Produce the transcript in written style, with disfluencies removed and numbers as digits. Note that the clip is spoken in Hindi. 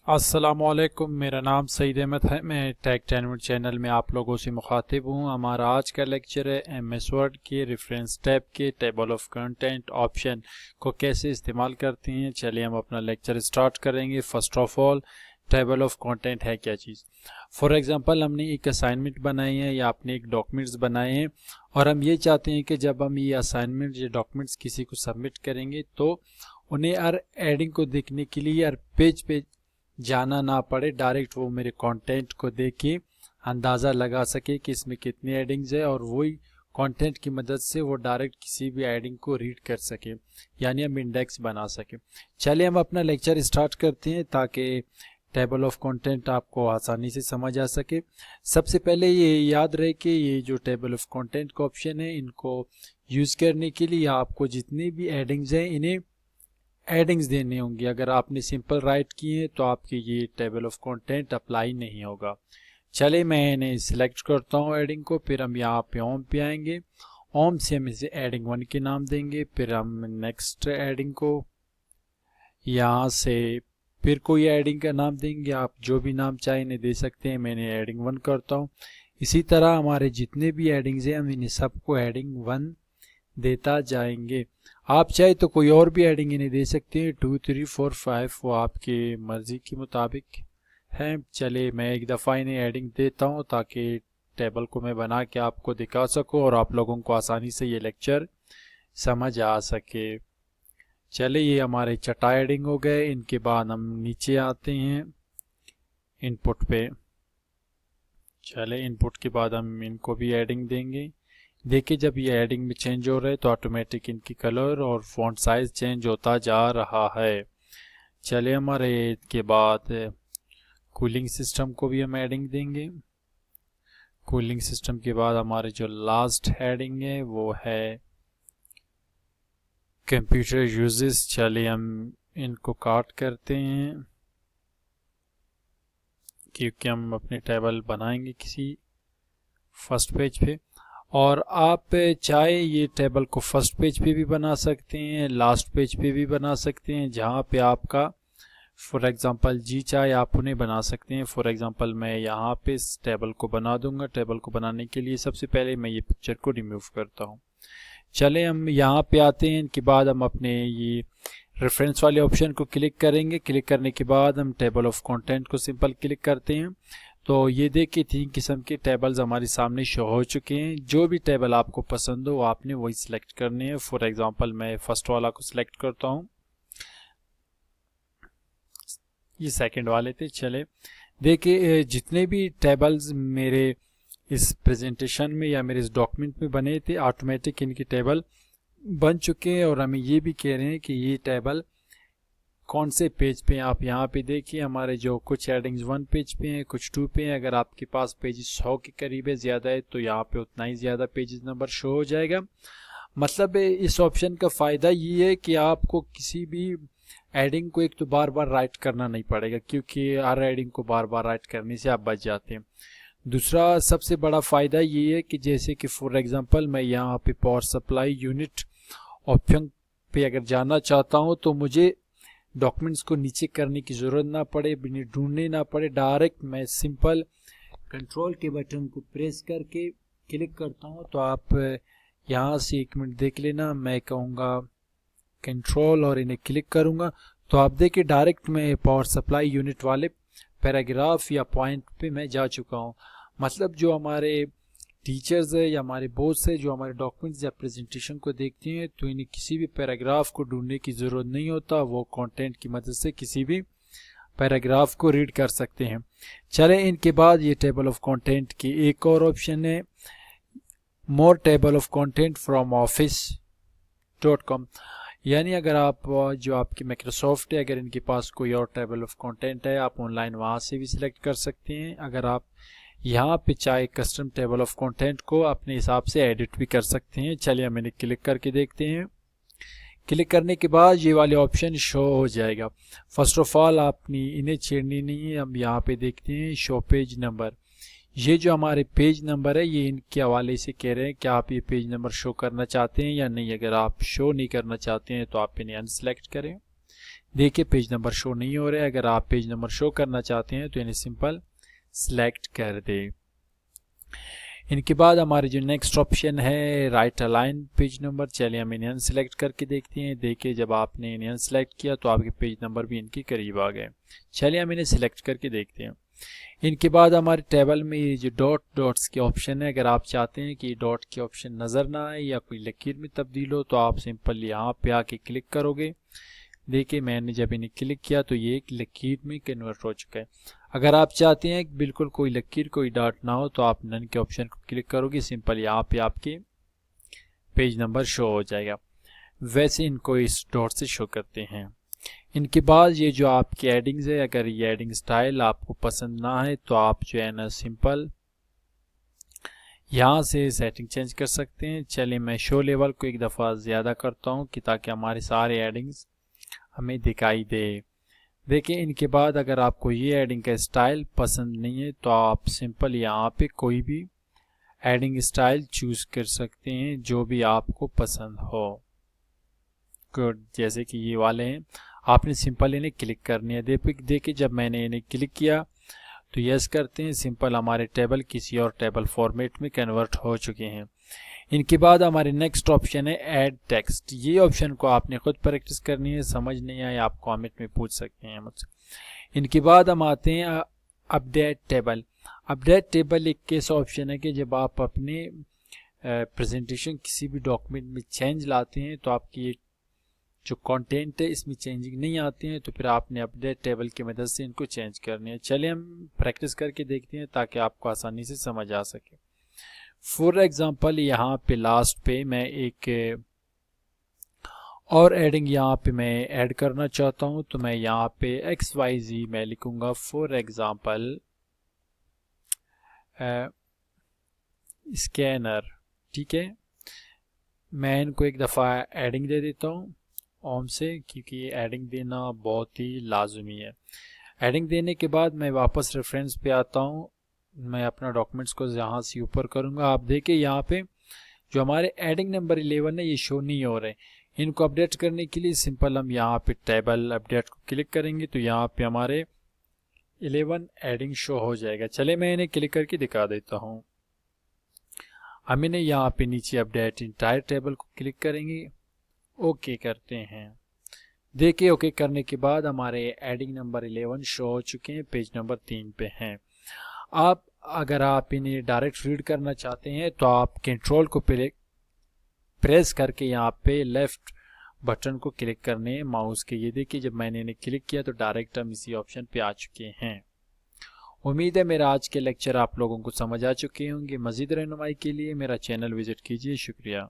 अस्सलामुअलैकुम, मेरा नाम सईद अहमद है। मैं टेक टेनविड चैनल में आप लोगों से मुखातिब हूँ। हमारा आज का लेक्चर है एमएस वर्ड के रेफरेंस टैब के टेबल ऑफ कंटेंट ऑप्शन को कैसे इस्तेमाल करते हैं। चलिए हम अपना लेक्चर स्टार्ट करेंगे। First of all, table of content है क्या चीज़। फॉर एग्जांपल, हमने एक असाइनमेंट बनाई है या आपने एक डॉक्यूमेंट्स बनाए हैं और हम ये चाहते हैं कि जब हम ये असाइनमेंट या डॉक्यूमेंट्स किसी को सबमिट करेंगे तो उन्हें हर एडिंग को देखने के लिए हर पेज पे जाना ना पड़े, डायरेक्ट वो मेरे कंटेंट को देख के अंदाज़ा लगा सके कि इसमें कितनी एडिंग्स है और वही कंटेंट की मदद से वो डायरेक्ट किसी भी एडिंग को रीड कर सके, यानी हम इंडेक्स बना सके। चलिए हम अपना लेक्चर स्टार्ट करते हैं ताकि टेबल ऑफ कंटेंट आपको आसानी से समझ आ सके। सबसे पहले ये याद रहे कि ये जो टेबल ऑफ कंटेंट का ऑप्शन है, इनको यूज़ करने के लिए आपको जितनी भी एडिंग्स हैं इन्हें एडिंग्स देने होंगी। अगर आपने सिंपल राइट किए हैं तो आपकी ये टेबल ऑफ कंटेंट अप्लाई नहीं होगा। चले मैं इन्हें सिलेक्ट करता हूँ एडिंग को, फिर हम यहाँ पे होम पे आएंगे। होम से हम इसे एडिंग 1 के नाम देंगे, फिर हम नेक्स्ट एडिंग को यहाँ से फिर कोई एडिंग का नाम देंगे। आप जो भी नाम चाहे इन्हें दे सकते हैं। मैंने एडिंग 1 करता हूँ। इसी तरह हमारे जितने भी एडिंग्स हैं हम इन्हें सबको एडिंग 1 देता जाएंगे। आप चाहे तो कोई और भी एडिंग इन्हें दे सकते हैं, 2, 3, 4, 5, वो आपकी मर्ज़ी के मुताबिक है। चले मैं एक दफ़ा इन्हें एडिंग देता हूँ ताकि टेबल को मैं बना के आपको दिखा सकूँ और आप लोगों को आसानी से ये लेक्चर समझ आ सके। चले ये हमारे चटा एडिंग हो गए। इनके बाद हम नीचे आते हैं इनपुट पे। चले इनपुट के बाद हम इनको भी एडिंग देंगे। देखिए जब ये एडिंग में चेंज हो रहा है तो ऑटोमेटिक इनकी कलर और फॉन्ट साइज चेंज होता जा रहा है। चलिए हमारे के बाद कूलिंग सिस्टम को भी हम एडिंग देंगे। कूलिंग सिस्टम के बाद हमारे जो लास्ट हेडिंग है वो है कंप्यूटर यूजेस। चलिए हम इनको काट करते हैं क्योंकि हम अपनी टेबल बनाएंगे किसी फर्स्ट पेज पे। और आप चाहे ये टेबल को फर्स्ट पेज पे भी बना सकते हैं, लास्ट पेज पे भी बना सकते हैं, जहाँ पे आपका फॉर एग्जांपल जी चाहे आप उन्हें बना सकते हैं। फॉर एग्जांपल मैं यहाँ पे इस टेबल को बना दूंगा। टेबल को बनाने के लिए सबसे पहले मैं ये पिक्चर को रिमूव करता हूँ। चले हम यहाँ पे आते हैं। इनके बाद हम अपने ये रेफरेंस वाले ऑप्शन को क्लिक करेंगे। क्लिक करने के बाद हम टेबल ऑफ कंटेंट को सिंपल क्लिक करते हैं तो ये देखिए 3 किस्म के टेबल्स हमारे सामने शो हो चुके हैं। जो भी टेबल आपको पसंद हो आपने वही सिलेक्ट करने हैं। फॉर एग्जांपल मैं फर्स्ट वाला को सिलेक्ट करता हूँ, ये सेकंड वाले थे। चले देखिए जितने भी टेबल्स मेरे इस प्रेजेंटेशन में या मेरे इस डॉक्यूमेंट में बने थे ऑटोमेटिक इनके टेबल बन चुके हैं और हमें ये भी कह रहे हैं कि ये टेबल कौन से पेज पे हैं। आप यहाँ पे देखिए हमारे जो कुछ एडिंग्स 1 पेज पे हैं, कुछ 2 पे हैं। अगर आपके पास पेजेस 100 के करीब है, ज़्यादा है, तो यहाँ पे उतना ही ज़्यादा पेजेस नंबर शो हो जाएगा। मतलब इस ऑप्शन का फ़ायदा ये है कि आपको किसी भी एडिंग को एक तो बार बार राइट करना नहीं पड़ेगा, क्योंकि हर एडिंग को बार बार राइट करने से आप बच जाते हैं। दूसरा सबसे बड़ा फ़ायदा ये है कि जैसे कि फॉर एग्जांपल मैं यहाँ पे पावर सप्लाई यूनिट ऑप्शन पे अगर जाना चाहता हूँ तो मुझे डॉक्यूमेंट्स को नीचे करने की ज़रूरत ना पड़े, ढूंढने ना पड़े। डायरेक्ट मैं सिंपल कंट्रोल के बटन को प्रेस करके क्लिक करता हूँ। तो आप यहाँ से 1 मिनट देख लेना, मैं कहूँगा कंट्रोल और इन्हें क्लिक करूँगा तो आप देखिए डायरेक्ट मैं पावर सप्लाई यूनिट वाले पैराग्राफ या पॉइंट पे मैं जा चुका हूँ। मतलब जो हमारे टीचर्स है या हमारे बॉस है जो हमारे डॉक्यूमेंट्स या प्रेजेंटेशन को देखते हैं तो इन्हें किसी भी पैराग्राफ को ढूंढने की ज़रूरत नहीं होता। वो कंटेंट की मदद से किसी भी पैराग्राफ को रीड कर सकते हैं। चलें इनके बाद ये टेबल ऑफ कंटेंट की एक और ऑप्शन है, more table of content from office.com। यानी अगर आप जो आपकी माइक्रोसॉफ्ट है अगर इनके पास कोई और टेबल ऑफ कंटेंट है आप ऑनलाइन वहाँ से भी सिलेक्ट कर सकते हैं। अगर आप यहाँ पे चाहे कस्टम टेबल ऑफ कंटेंट को अपने हिसाब से एडिट भी कर सकते हैं। चलिए हम इन्हें क्लिक करके देखते हैं। क्लिक करने के बाद ये वाले ऑप्शन शो हो जाएगा। फर्स्ट ऑफ ऑल आपने इन्हें छेड़नी नहीं है। हम यहाँ पे देखते हैं शो पेज नंबर। ये जो हमारे पेज नंबर है ये इनके हवाले से कह रहे हैं कि आप ये पेज नंबर शो करना चाहते हैं या नहीं। अगर आप शो नहीं करना चाहते हैं तो आप इन्हें अनसेलेक्ट करें। देखिए पेज नंबर शो नहीं हो रहा है। अगर आप पेज नंबर शो करना चाहते हैं तो इन्हें सिंपल सिलेक्ट कर दें। इनके बाद हमारे जो नेक्स्ट ऑप्शन है राइट अलाइन पेज नंबर, चलिए हम इन्हें अनसेलेक्ट करके देखते हैं। देखिए जब आपने इन्हें अनसेलेक्ट किया तो आपके पेज नंबर भी इनके करीब आ गए। चलिए हम इन्हें सिलेक्ट करके देखते हैं। इनके बाद हमारे टेबल में ये जो डॉट्स के ऑप्शन है, अगर आप चाहते हैं कि डॉट के ऑप्शन नज़र ना आए या कोई लकीर में तब्दील हो तो आप सिंपल यहाँ पे आके क्लिक करोगे। देखिए मैंने जब इन्हें क्लिक किया तो ये एक लकीर में कन्वर्ट हो चुका है। अगर आप चाहते हैं कि बिल्कुल कोई लकीर कोई डॉट ना हो तो आप नन के ऑप्शन को क्लिक करोगे, सिंपल यहाँ पे आपके पेज नंबर शो हो जाएगा। वैसे इनको इस डॉट से शो करते हैं। इनके बाद ये जो आपकी एडिंग्स है, अगर ये एडिंग स्टाइल आपको पसंद ना है तो आप जो है ना सिंपल यहाँ से सेटिंग चेंज कर सकते हैं। चलिए मैं शो लेवल को एक दफ़ा ज़्यादा करता हूँ कि ताकि हमारे सारे एडिंग्स हमें दिखाई दे। देखिए इनके बाद अगर आपको ये एडिंग का स्टाइल पसंद नहीं है तो आप सिंपल यहाँ पे कोई भी एडिंग स्टाइल चूज कर सकते हैं जो भी आपको पसंद हो। गुड, जैसे कि ये वाले हैं, आपने सिंपल इन्हें क्लिक करनी है। देखिए जब मैंने इन्हें क्लिक किया तो यस करते हैं, सिंपल हमारे टेबल किसी और टेबल फॉर्मेट में कन्वर्ट हो चुके हैं। इनके बाद हमारे नेक्स्ट ऑप्शन है ऐड टेक्स्ट। ये ऑप्शन को आपने खुद प्रैक्टिस करनी है, समझ नहीं आए आप कमेंट में पूछ सकते हैं मुझसे। इनके बाद हम आते हैं अपडेट टेबल। अपडेट टेबल एक कैसा ऑप्शन है कि जब आप अपने प्रेजेंटेशन किसी भी डॉक्यूमेंट में चेंज लाते हैं तो आपकी जो कंटेंट है इसमें चेंजिंग नहीं आते हैं, तो फिर आपने अपडेट टेबल की मदद से इनको चेंज करनी है। चलिए हम प्रैक्टिस करके देखते हैं ताकि आपको आसानी से समझ आ सके। फॉर एग्जांपल यहाँ पे लास्ट पे मैं एक और एडिंग यहाँ पे मैं ऐड करना चाहता हूँ, तो मैं यहाँ पे XYZ मैं लिखूंगा फॉर एग्जांपल स्कैनर। ठीक है, मैं इनको एक दफ़ा एडिंग दे देता हूँ ओम से, क्योंकि एडिंग देना बहुत ही लाजमी है। एडिंग देने के बाद मैं वापस रेफरेंस पे आता हूँ, मैं अपना डॉक्यूमेंट्स को यहाँ से ऊपर करूँगा। आप देखिए यहाँ पे जो हमारे एडिंग नंबर 11 है ये शो नहीं हो रहे। इनको अपडेट करने के लिए सिंपल हम यहाँ पे टेबल अपडेट को क्लिक करेंगे तो यहाँ पे हमारे 11 एडिंग शो हो जाएगा। चले मैं इन्हें क्लिक करके दिखा देता हूँ। हम इन्हें यहाँ पे नीचे अपडेट इंटायर टेबल को क्लिक करेंगे, ओके करते हैं। देखिए ओके करने के बाद हमारे एडिंग नंबर 11 शो हो चुके हैं, पेज नंबर 3 पे हैं। आप अगर आप इन्हें डायरेक्ट रीड करना चाहते हैं तो आप कंट्रोल को प्रेस करके यहाँ पे लेफ्ट बटन को क्लिक करने हैं माउस के। ये देखिए जब मैंने इन्हें क्लिक किया तो डायरेक्ट हम इसी ऑप्शन पे आ चुके हैं। उम्मीद है मेरा आज के लेक्चर आप लोगों को समझ आ चुके होंगे। मज़ीद रहनुमाई के लिए मेरा चैनल विजिट कीजिए। शुक्रिया।